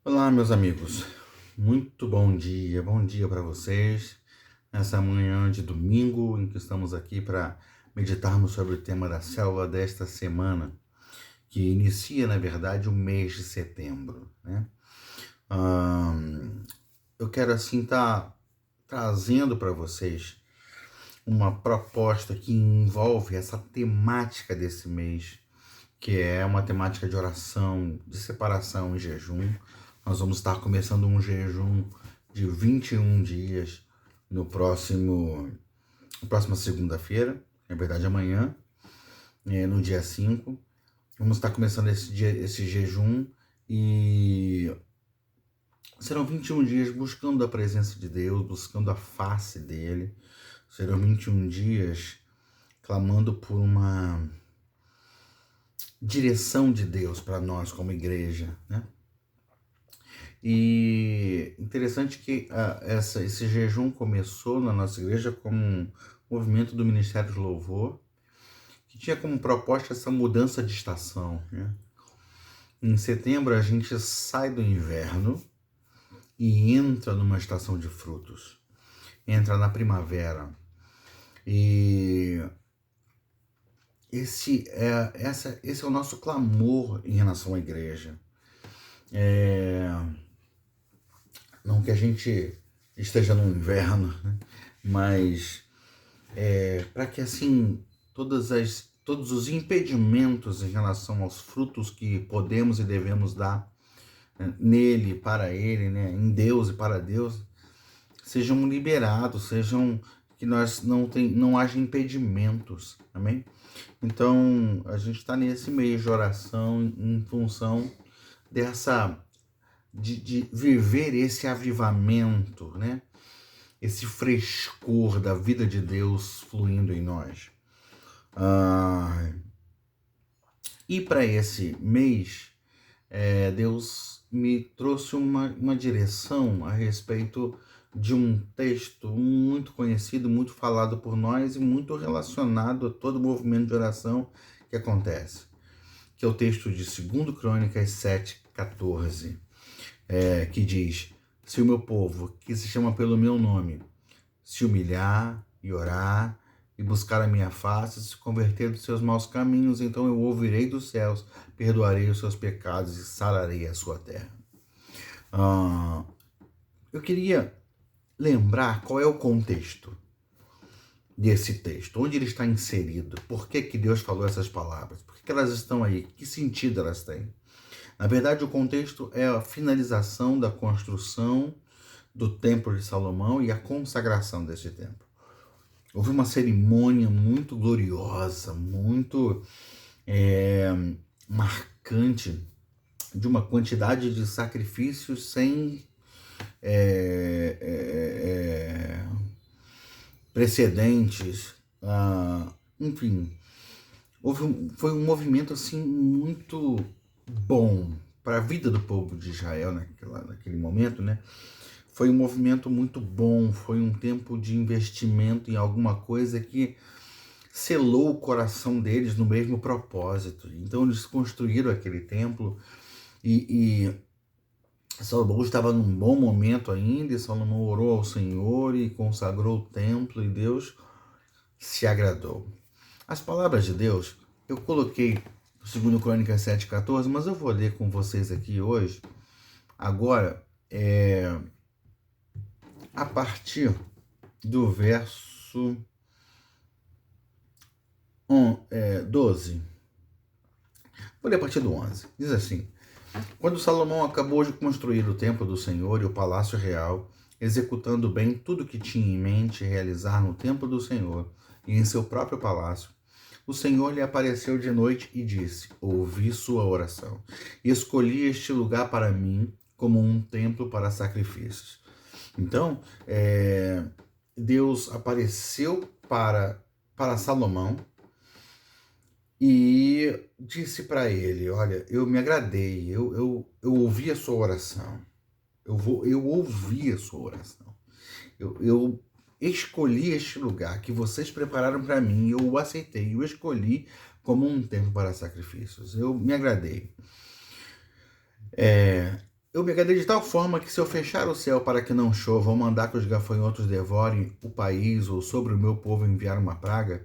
Olá, meus amigos. Muito bom dia para vocês. Nessa manhã de domingo, em que estamos aqui para meditarmos sobre o tema da célula desta semana, que inicia, na verdade, o mês de setembro, né? Eu quero, assim, estar trazendo para vocês uma proposta que envolve essa temática desse mês, que é uma temática de oração, de separação e jejum. Nós vamos estar começando um jejum de 21 dias no na próxima segunda-feira, na verdade amanhã, no dia 5. Vamos estar começando esse jejum e serão 21 dias buscando a presença de Deus, buscando a face dele. Serão 21 dias clamando por uma direção de Deus para nós como igreja, né? E interessante que esse jejum começou na nossa igreja como um movimento do Ministério de Louvor, que tinha como proposta essa mudança de estação, né? Em setembro a gente sai do inverno e entra numa estação de frutos, entra na primavera. E esse é o nosso clamor em relação à igreja. Não que a gente esteja no inverno, né? Mas para que assim todos os impedimentos em relação aos frutos que podemos e devemos dar, né, nele, para ele, né, em Deus e para Deus, sejam liberados, sejam que não haja impedimentos, amém? Então a gente está nesse meio de oração em função dessa de viver esse avivamento, né? Esse frescor da vida de Deus fluindo em nós. E para esse mês, Deus me trouxe uma direção a respeito de um texto muito conhecido, muito falado por nós e muito relacionado a todo o movimento de oração que acontece, que é o texto de 2 Crônicas 7:14, que diz: se o meu povo, que se chama pelo meu nome, se humilhar e orar e buscar a minha face, se converter dos seus maus caminhos, então eu ouvirei dos céus, perdoarei os seus pecados e sararei a sua terra. Eu queria lembrar qual é o contexto desse texto, onde ele está inserido, por que Deus falou essas palavras, por que elas estão aí, que sentido elas têm. Na verdade, o contexto é a finalização da construção do Templo de Salomão e a consagração desse templo. Houve uma cerimônia muito gloriosa, muito marcante, de uma quantidade de sacrifícios sem precedentes. Enfim, foi um movimento assim muito bom para a vida do povo de Israel naquele momento, né? Foi um movimento muito bom, foi um tempo de investimento em alguma coisa que selou o coração deles no mesmo propósito. Então eles construíram aquele templo e Salomão estava num bom momento ainda, e Salomão orou ao Senhor e consagrou o templo e Deus se agradou. As palavras de Deus, eu coloquei no 2 Crônicas 7:14, mas eu vou ler com vocês aqui hoje, agora, a partir do verso 12. Vou ler a partir do 11. Diz assim: quando Salomão acabou de construir o templo do Senhor e o palácio real, executando bem tudo que tinha em mente realizar no templo do Senhor e em seu próprio palácio, o Senhor lhe apareceu de noite e disse: ouvi sua oração e escolhi este lugar para mim como um templo para sacrifícios. Então, Deus apareceu para Salomão e disse para ele: olha, eu me agradei, eu ouvi a sua oração, eu ouvi a sua oração, eu escolhi este lugar que vocês prepararam para mim, eu o aceitei, eu escolhi como um templo para sacrifícios, eu me agradei. Eu me agradei de tal forma que se eu fechar o céu para que não chova, ou mandar que os gafanhotos devorem o país, ou sobre o meu povo enviar uma praga,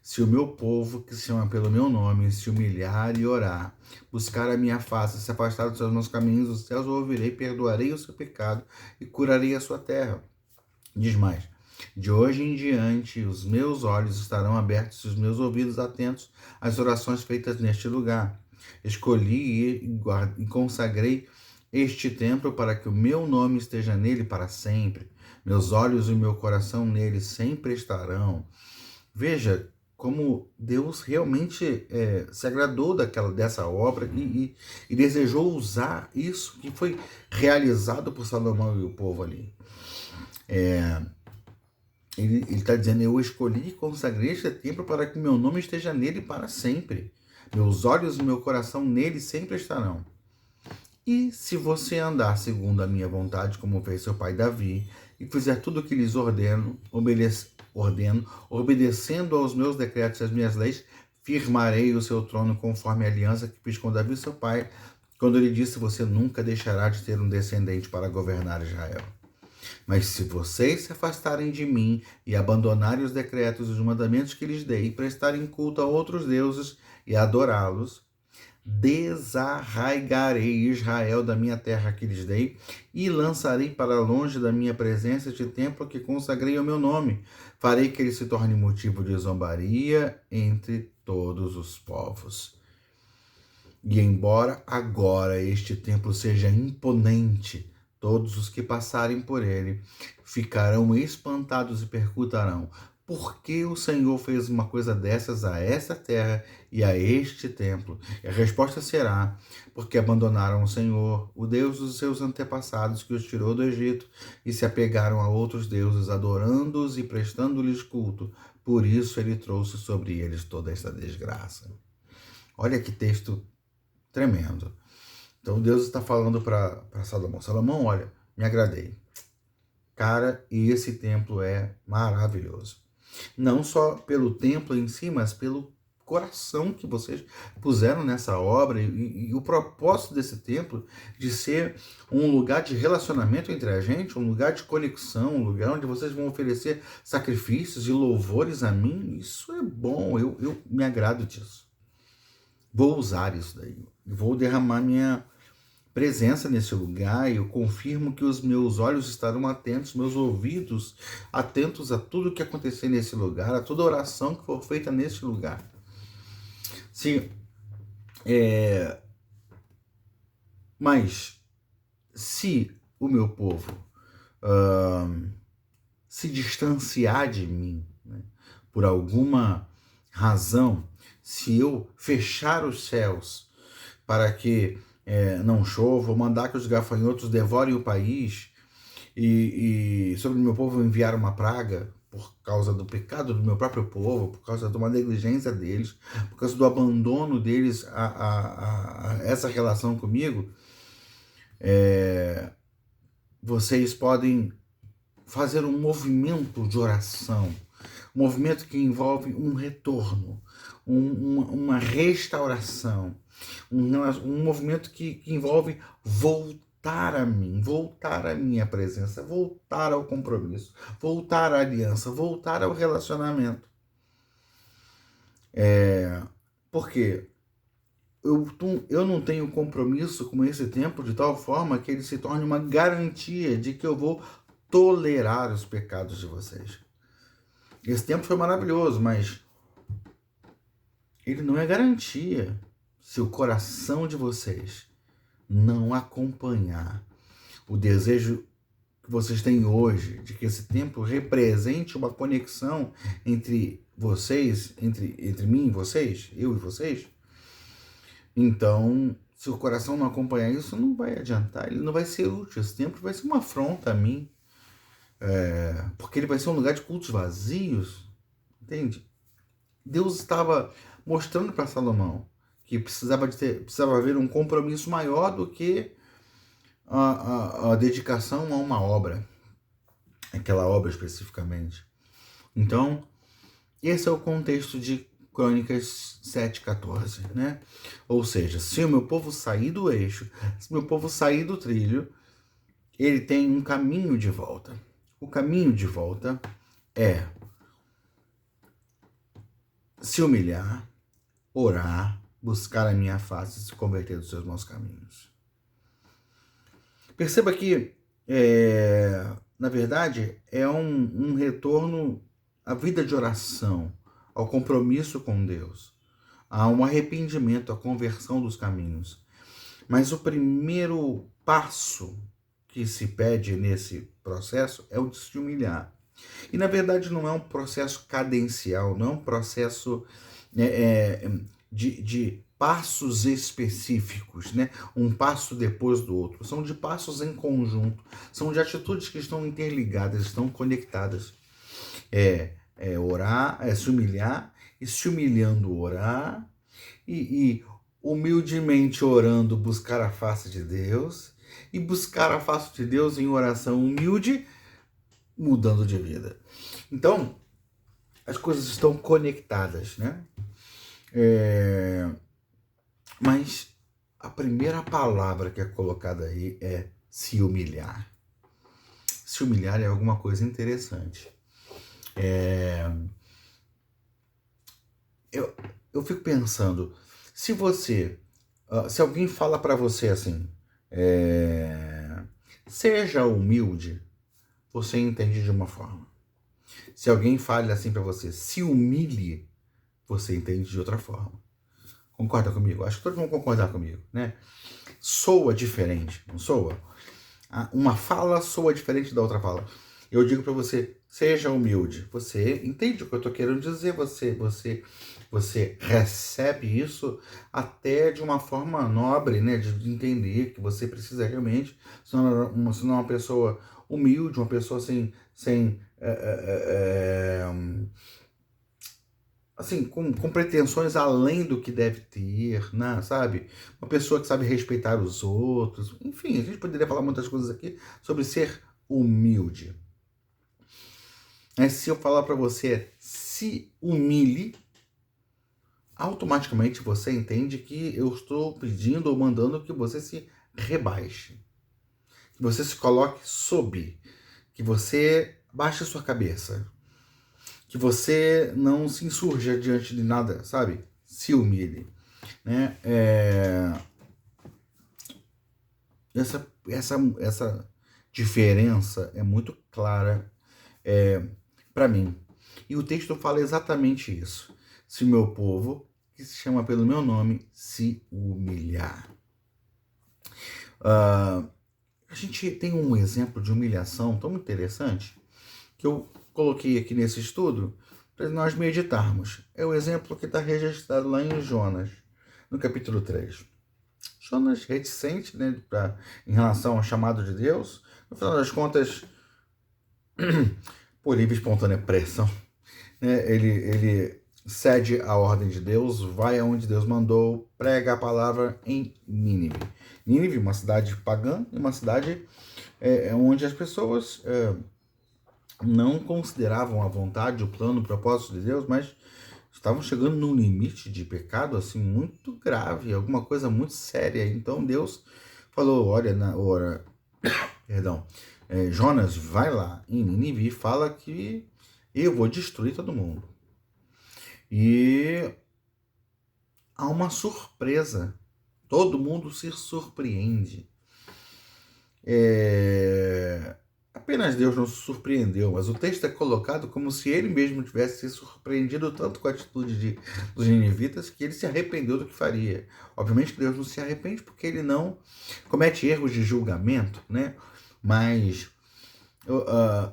se o meu povo, que se chama pelo meu nome, se humilhar e orar, buscar a minha face, se afastar dos seus maus caminhos, os céus eu ouvirei, perdoarei o seu pecado e curarei a sua terra. Diz mais, de hoje em diante os meus olhos estarão abertos e os meus ouvidos atentos às orações feitas neste lugar. Escolhi e consagrei este templo para que o meu nome esteja nele para sempre. Meus olhos e meu coração nele sempre estarão. Veja como Deus realmente se agradou dessa obra e desejou usar isso que foi realizado por Salomão e o povo ali. Ele está dizendo, eu escolhi e consagrei este templo para que meu nome esteja nele para sempre. Meus olhos e meu coração nele sempre estarão. E se você andar segundo a minha vontade, como fez seu pai Davi, e fizer tudo o que lhes ordeno, obedecendo aos meus decretos e às minhas leis, firmarei o seu trono conforme a aliança que fiz com Davi, seu pai, quando ele disse, você nunca deixará de ter um descendente para governar Israel. Mas se vocês se afastarem de mim e abandonarem os decretos e os mandamentos que lhes dei, e prestarem culto a outros deuses e adorá-los, desarraigarei Israel da minha terra que lhes dei e lançarei para longe da minha presença este templo que consagrei ao meu nome. Farei que ele se torne motivo de zombaria entre todos os povos. E embora agora este templo seja imponente, todos os que passarem por ele ficarão espantados e perguntarão, por que o Senhor fez uma coisa dessas a esta terra e a este templo? E a resposta será, porque abandonaram o Senhor, o Deus dos seus antepassados que os tirou do Egito, e se apegaram a outros deuses, adorando-os e prestando-lhes culto. Por isso ele trouxe sobre eles toda esta desgraça. Olha que texto tremendo. Então Deus está falando para Salomão. Salomão, olha, me agradei. Cara, e esse templo é maravilhoso. Não só pelo templo em si, mas pelo coração que vocês puseram nessa obra e o propósito desse templo de ser um lugar de relacionamento entre a gente, um lugar de conexão, um lugar onde vocês vão oferecer sacrifícios e louvores a mim. Isso é bom, eu me agrado disso. Vou usar isso daí. Vou derramar minha presença nesse lugar e eu confirmo que os meus olhos estarão atentos, meus ouvidos atentos a tudo que acontecer nesse lugar, a toda oração que for feita nesse lugar. Mas se o meu povo se distanciar de mim, né, por alguma razão, se eu fechar os céus para que não chova, ou mandar que os gafanhotos devorem o país, e sobre o meu povo enviar uma praga, por causa do pecado do meu próprio povo, por causa de uma negligência deles, por causa do abandono deles a essa relação comigo, vocês podem fazer um movimento de oração, um movimento que envolve um retorno, uma restauração, um movimento que envolve voltar a mim, voltar à minha presença, voltar ao compromisso, voltar à aliança, voltar ao relacionamento. Porque eu não tenho compromisso com esse tempo de tal forma que ele se torne uma garantia de que eu vou tolerar os pecados de vocês. Esse tempo foi maravilhoso, mas ele não é garantia se o coração de vocês não acompanhar o desejo que vocês têm hoje de que esse tempo represente uma conexão entre vocês, entre mim e vocês, eu e vocês. Então, se o coração não acompanhar isso, não vai adiantar, ele não vai ser útil. Esse tempo vai ser uma afronta a mim, porque ele vai ser um lugar de cultos vazios, entende? Deus estava mostrando para Salomão que precisava haver um compromisso maior do que a dedicação a uma obra, aquela obra especificamente. Então, esse é o contexto de Crônicas 7:14, né? Ou seja, se o meu povo sair do eixo, se o meu povo sair do trilho, ele tem um caminho de volta. O caminho de volta é se humilhar, orar, buscar a minha face e se converter dos seus maus caminhos. Perceba que, na verdade, é um retorno à vida de oração, ao compromisso com Deus, a um arrependimento, à conversão dos caminhos. Mas o primeiro passo que se pede nesse processo é o de se humilhar. E, na verdade, não é um processo cadencial, não é um processo de passos específicos, né? Um passo depois do outro. São de passos em conjunto, são de atitudes que estão interligadas, estão conectadas. Orar, se humilhar, e se humilhando orar, e humildemente orando buscar a face de Deus, e buscar a face de Deus em oração humilde, mudando de vida. Então, as coisas estão conectadas, né? Mas a primeira palavra que é colocada aí é se humilhar. Se humilhar é alguma coisa interessante. Eu fico pensando, se alguém fala para você assim, seja humilde, você entende de uma forma. Se alguém fala assim para você, se humilhe, você entende de outra forma. Concorda comigo? Acho que todos vão concordar comigo, né? Soa diferente, não soa? Uma fala soa diferente da outra fala. Eu digo para você, seja humilde. Você entende o que eu estou querendo dizer, você recebe isso até de uma forma nobre, né? De entender que você precisa realmente se não é uma pessoa humilde, uma pessoa sem assim, com pretensões além do que deve ter, né, sabe? Uma pessoa que sabe respeitar os outros. Enfim, a gente poderia falar muitas coisas aqui sobre ser humilde. Mas se eu falar para você, se humilhe, automaticamente você entende que eu estou pedindo ou mandando que você se rebaixe. Que você se coloque sob. Que você baixe a sua cabeça. Que você não se insurja diante de nada, sabe? Se humilhe, né? Essa diferença é muito clara para mim. E o texto fala exatamente isso. Se o meu povo, que se chama pelo meu nome, se humilhar. A gente tem um exemplo de humilhação tão interessante que eu coloquei aqui nesse estudo para nós meditarmos. É o exemplo que está registrado lá em Jonas, no capítulo 3. Jonas reticente, né, em relação ao chamado de Deus, no final das contas, por livre e espontânea pressão, né, ele cede à ordem de Deus, vai aonde Deus mandou, prega a palavra em Nínive. Nínive, uma cidade pagã, uma cidade onde as pessoas não consideravam a vontade, o plano, o propósito de Deus, mas estavam chegando num limite de pecado assim muito grave, alguma coisa muito séria. Então Deus falou, Jonas, vai lá em Nínive e fala que eu vou destruir todo mundo. E há uma surpresa, todo mundo se surpreende. Apenas Deus não se surpreendeu, mas o texto é colocado como se ele mesmo tivesse se surpreendido tanto com a atitude dos ninivitas que ele se arrependeu do que faria. Obviamente que Deus não se arrepende porque ele não comete erros de julgamento, né? Mas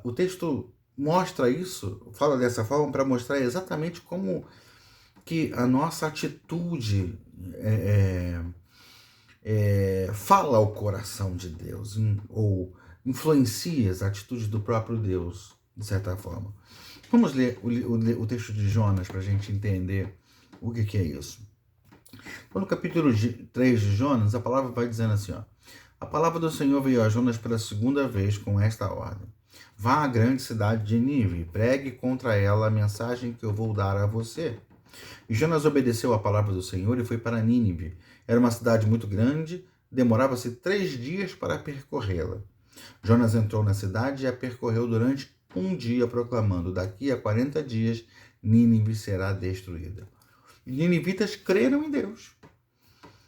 o texto mostra isso, fala dessa forma para mostrar exatamente como que a nossa atitude fala ao coração de Deus, ou influencia as atitudes do próprio Deus, de certa forma. Vamos ler o texto de Jonas para a gente entender o que é isso. Então, no capítulo 3 de Jonas, a palavra vai dizendo assim, ó: a palavra do Senhor veio a Jonas pela segunda vez com esta ordem: vá à grande cidade de Nínive, pregue contra ela a mensagem que eu vou dar a você. E Jonas obedeceu à palavra do Senhor e foi para Nínive. Era uma cidade muito grande, demorava-se 3 dias para percorrê-la. Jonas entrou na cidade e a percorreu durante um dia, proclamando: daqui a 40 dias Nínive será destruída. Os ninivitas creram em Deus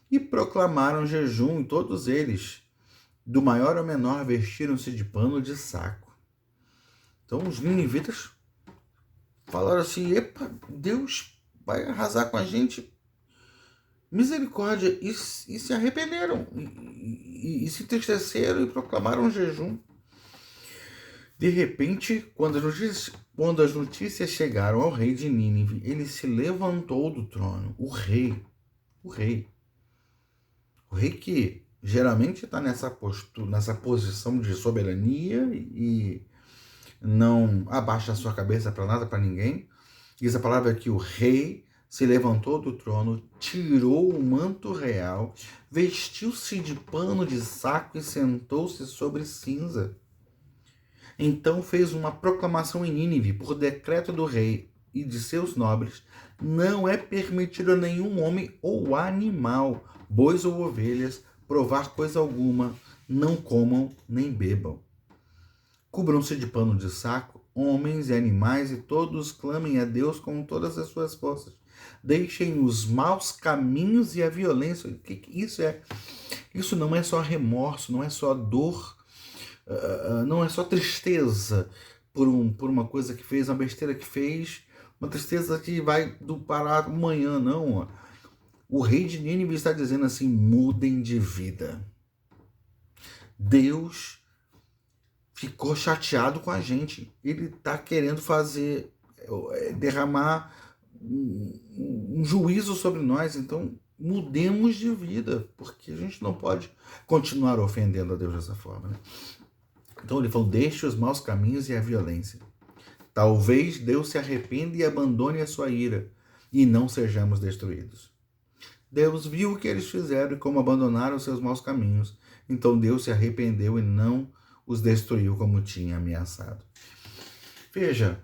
e proclamaram jejum, e todos eles, do maior ao menor, vestiram-se de pano de saco. Então os ninivitas falaram assim: epa, Deus vai arrasar com a gente. Misericórdia. E se arrependeram, e se entristeceram e proclamaram jejum. De repente, quando as notícias chegaram ao rei de Nínive, ele se levantou do trono. O rei que geralmente está nessa posição de soberania e não abaixa a sua cabeça para nada, para ninguém. Diz a palavra que o rei se levantou do trono, tirou o manto real, vestiu-se de pano de saco e sentou-se sobre cinza. Então fez uma proclamação em Nínive, por decreto do rei e de seus nobres: não é permitido a nenhum homem ou animal, bois ou ovelhas, provar coisa alguma, não comam nem bebam. Cubram-se de pano de saco, homens e animais, e todos clamem a Deus com todas as suas forças. Deixem os maus caminhos e a violência. O que isso é? Isso não é só remorso, não é só dor, não é só tristeza por uma coisa que fez, uma besteira que fez, uma tristeza que vai do parar amanhã, não. O rei de Nínive está dizendo assim: mudem de vida. Deus ficou chateado com a gente. Ele está querendo derramar um juízo sobre nós. Então, mudemos de vida, porque a gente não pode continuar ofendendo a Deus dessa forma, né? Então ele falou: deixe os maus caminhos e a violência. Talvez Deus se arrependa e abandone a sua ira, e não sejamos destruídos. Deus viu o que eles fizeram e como abandonaram seus maus caminhos. Então Deus se arrependeu e não os destruiu como tinha ameaçado. Veja,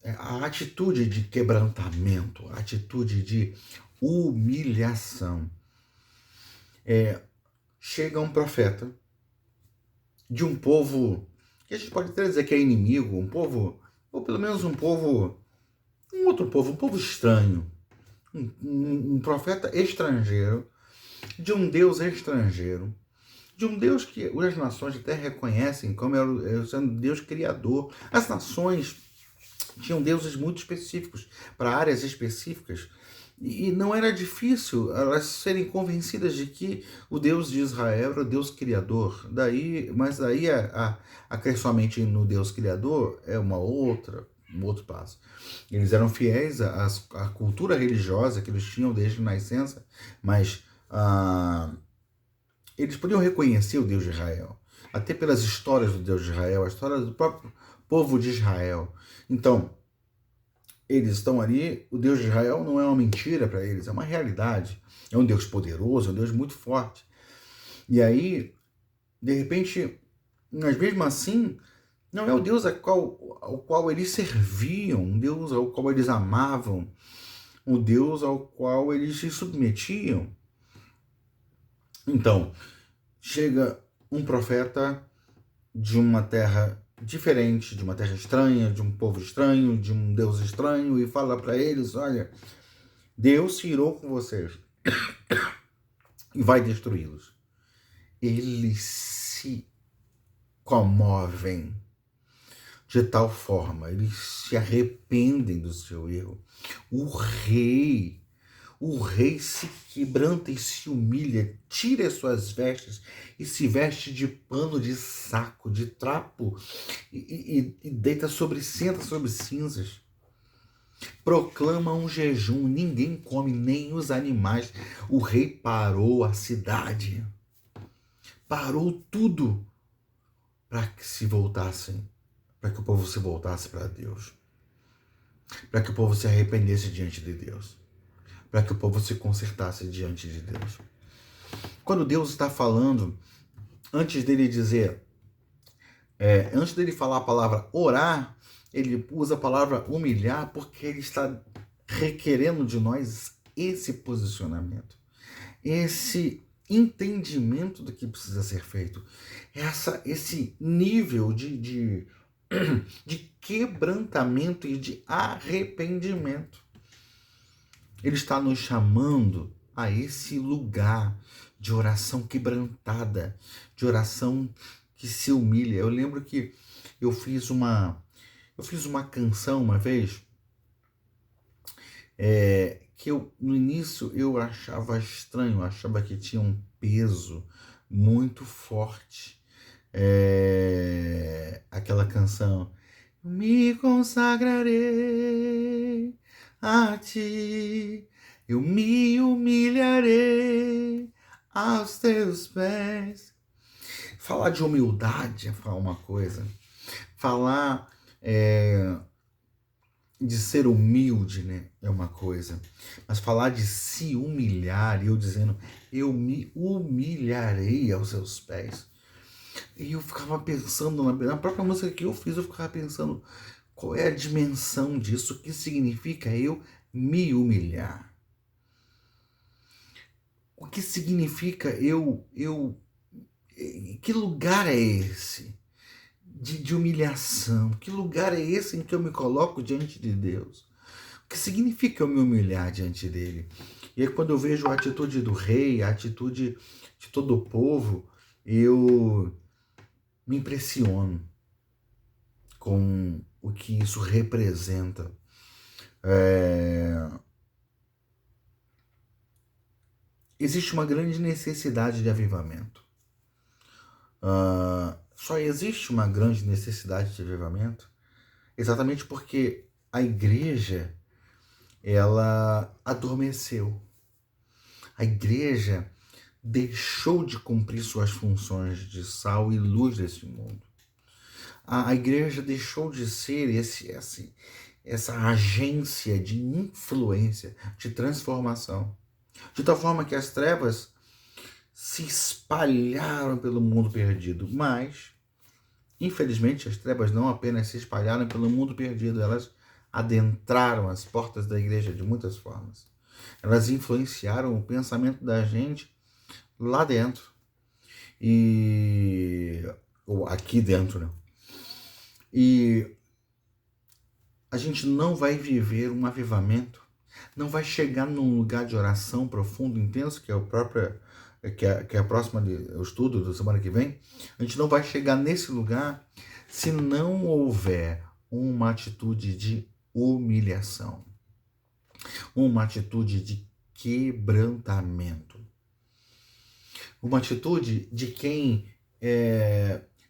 a atitude de quebrantamento, a atitude de humilhação. Chega um profeta de um povo que a gente pode até dizer que é inimigo, um povo, ou pelo menos um outro povo, um povo estranho, um profeta estrangeiro, de um Deus estrangeiro, de um Deus que as nações até reconhecem como sendo Deus criador. As nações tinham deuses muito específicos, para áreas específicas, e não era difícil elas serem convencidas de que o Deus de Israel era o Deus criador. Mas daí a crer somente no Deus criador é um outro passo. Eles eram fiéis à cultura religiosa que eles tinham desde a nascença, mas eles podiam reconhecer o Deus de Israel, até pelas histórias do Deus de Israel, a história do próprio povo de Israel. Então, eles estão ali, o Deus de Israel não é uma mentira para eles, é uma realidade. É um Deus poderoso, é um Deus muito forte. E aí, de repente, mas mesmo assim, não é o Deus ao qual eles serviam, um Deus ao qual eles amavam, um Deus ao qual eles se submetiam. Então, chega um profeta de uma terra diferente, de uma terra estranha, de um povo estranho, de um Deus estranho, e fala para eles: olha, Deus se irou com vocês e vai destruí-los. Eles se comovem de tal forma, eles se arrependem do seu erro. O rei se quebranta e se humilha, tira as suas vestes e se veste de pano de saco, de trapo, e senta sobre cinzas. Proclama um jejum, ninguém come, nem os animais. O rei parou a cidade, parou tudo para que o povo se voltasse para Deus, para que o povo se arrependesse diante de Deus, para que o povo se consertasse diante de Deus. Quando Deus está falando, antes dele falar a palavra orar, ele usa a palavra humilhar, porque ele está requerendo de nós esse posicionamento, esse entendimento do que precisa ser feito, esse nível de quebrantamento e de arrependimento. Ele está nos chamando a esse lugar de oração quebrantada, de oração que se humilha. Eu lembro que eu fiz uma canção uma vez, que no início eu achava estranho, achava que tinha um peso muito forte. Aquela canção, me consagrarei a ti, eu me humilharei aos teus pés. Falar de humildade é falar uma coisa, falar de ser humilde, né, é uma coisa, mas falar de se humilhar, e eu dizendo, eu me humilharei aos seus pés. E eu ficava pensando, na própria música que eu fiz, eu ficava pensando, qual é a dimensão disso? O que significa eu me humilhar? O que significa que lugar é esse de humilhação? Que lugar é esse em que eu me coloco diante de Deus? O que significa eu me humilhar diante dele? E aí, quando eu vejo a atitude do rei, a atitude de todo o povo, eu me impressiono com o que isso representa. Existe uma grande necessidade de avivamento. Só existe uma grande necessidade de avivamento exatamente porque a igreja, ela adormeceu. A igreja deixou de cumprir suas funções de sal e luz desse mundo. A igreja deixou de ser essa agência de influência, de transformação. De tal forma que as trevas se espalharam pelo mundo perdido. Mas, infelizmente, as trevas não apenas se espalharam pelo mundo perdido, elas adentraram as portas da igreja de muitas formas. Elas influenciaram o pensamento da gente lá dentro. Ou aqui dentro, né? E a gente não vai viver um avivamento, não vai chegar num lugar de oração profundo, intenso, que é a próxima o estudo da semana que vem. A gente não vai chegar nesse lugar se não houver uma atitude de humilhação, uma atitude de quebrantamento, uma atitude de quem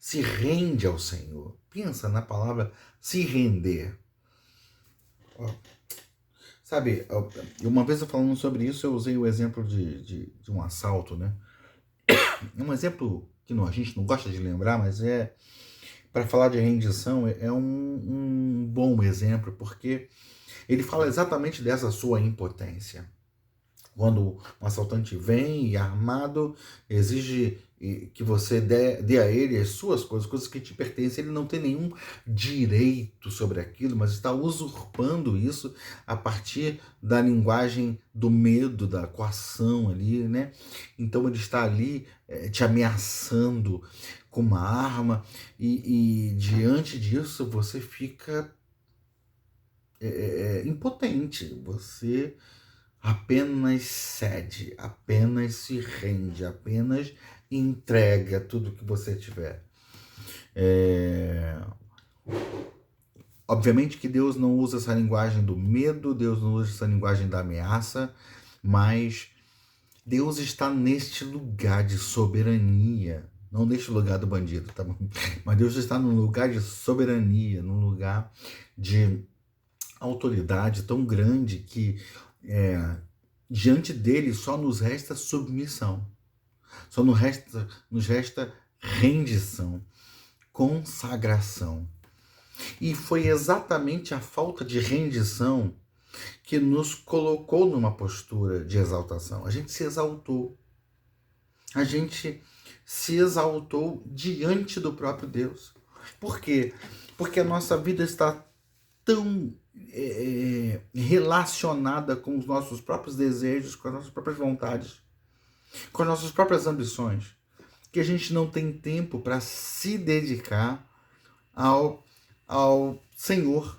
se rende ao Senhor. Pensa na palavra se render. Sabe, uma vez eu falando sobre isso, eu usei o exemplo de um assalto, né? Um exemplo que a gente não gosta de lembrar, mas para falar de rendição, é um bom exemplo, porque ele fala exatamente dessa sua impotência. Quando um assaltante vem e armado, exige que você dê a ele as suas coisas que te pertencem. Ele não tem nenhum direito sobre aquilo, mas está usurpando isso a partir da linguagem do medo, da coação ali, né? Então ele está ali te ameaçando com uma arma e diante disso você fica impotente, você apenas cede, apenas se rende, apenas entrega tudo que você tiver. Obviamente que Deus não usa essa linguagem do medo, Deus não usa essa linguagem da ameaça, mas Deus está neste lugar de soberania, não neste lugar do bandido, tá bom? Mas Deus está num lugar de soberania, num lugar de autoridade tão grande que diante dele só nos resta submissão, só nos resta rendição, consagração. E foi exatamente a falta de rendição que nos colocou numa postura de exaltação. A gente se exaltou. A gente se exaltou diante do próprio Deus. Por quê? Porque a nossa vida está tão relacionada com os nossos próprios desejos, com as nossas próprias vontades, com as nossas próprias ambições, que a gente não tem tempo para se dedicar ao Senhor.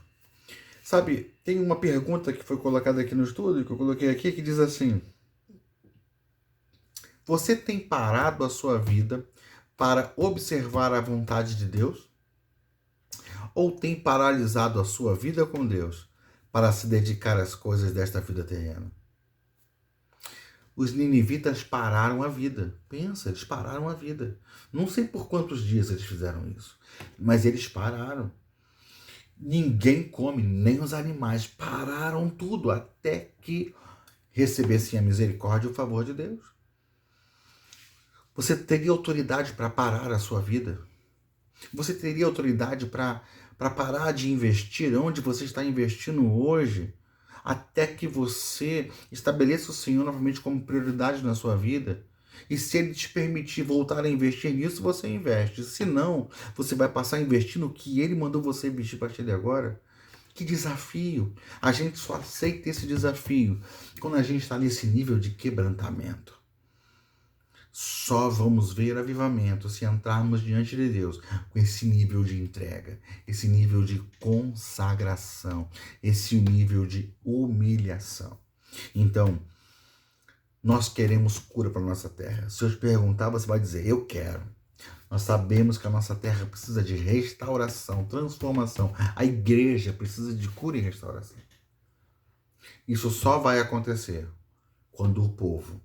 Sabe, tem uma pergunta que foi colocada aqui no estudo, que eu coloquei aqui, que diz assim: você tem parado a sua vida para observar a vontade de Deus? Ou tem paralisado a sua vida com Deus para se dedicar às coisas desta vida terrena? Os ninivitas pararam a vida. Pensa, eles pararam a vida. Não sei por quantos dias eles fizeram isso, mas eles pararam. Ninguém come, nem os animais. Pararam tudo até que recebessem a misericórdia e o favor de Deus. Você teria autoridade para parar a sua vida? Você teria autoridade para parar de investir onde você está investindo hoje, até que você estabeleça o Senhor novamente como prioridade na sua vida? E se Ele te permitir voltar a investir nisso, você investe. Se não, você vai passar a investir no que Ele mandou você investir a partir de agora. Que desafio! A gente só aceita esse desafio quando a gente está nesse nível de quebrantamento. Só vamos ver avivamento se entrarmos diante de Deus com esse nível de entrega, esse nível de consagração, esse nível de humilhação. Então, nós queremos cura para a nossa terra. Se eu te perguntar, você vai dizer, eu quero. Nós sabemos que a nossa terra precisa de restauração, transformação. A igreja precisa de cura e restauração. Isso só vai acontecer quando o povo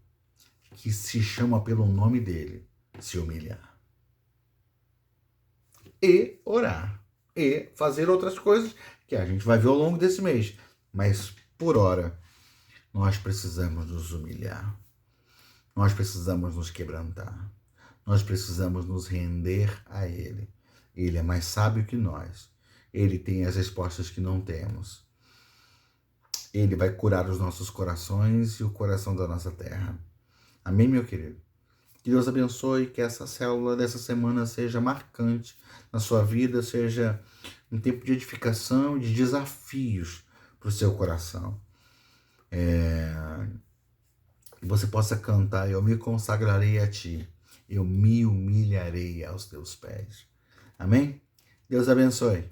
que se chama pelo nome dele se humilhar e orar e fazer outras coisas que a gente vai ver ao longo desse mês, mas por hora nós precisamos nos humilhar, nós precisamos nos quebrantar, nós precisamos nos render a Ele. Ele é mais sábio que nós, Ele tem as respostas que não temos, Ele vai curar os nossos corações e o coração da nossa terra. Amém, meu querido? Que Deus abençoe, que essa célula dessa semana seja marcante na sua vida, seja um tempo de edificação, de desafios para o seu coração. Que você possa cantar, eu me consagrarei a Ti, eu me humilharei aos Teus pés. Amém? Deus abençoe.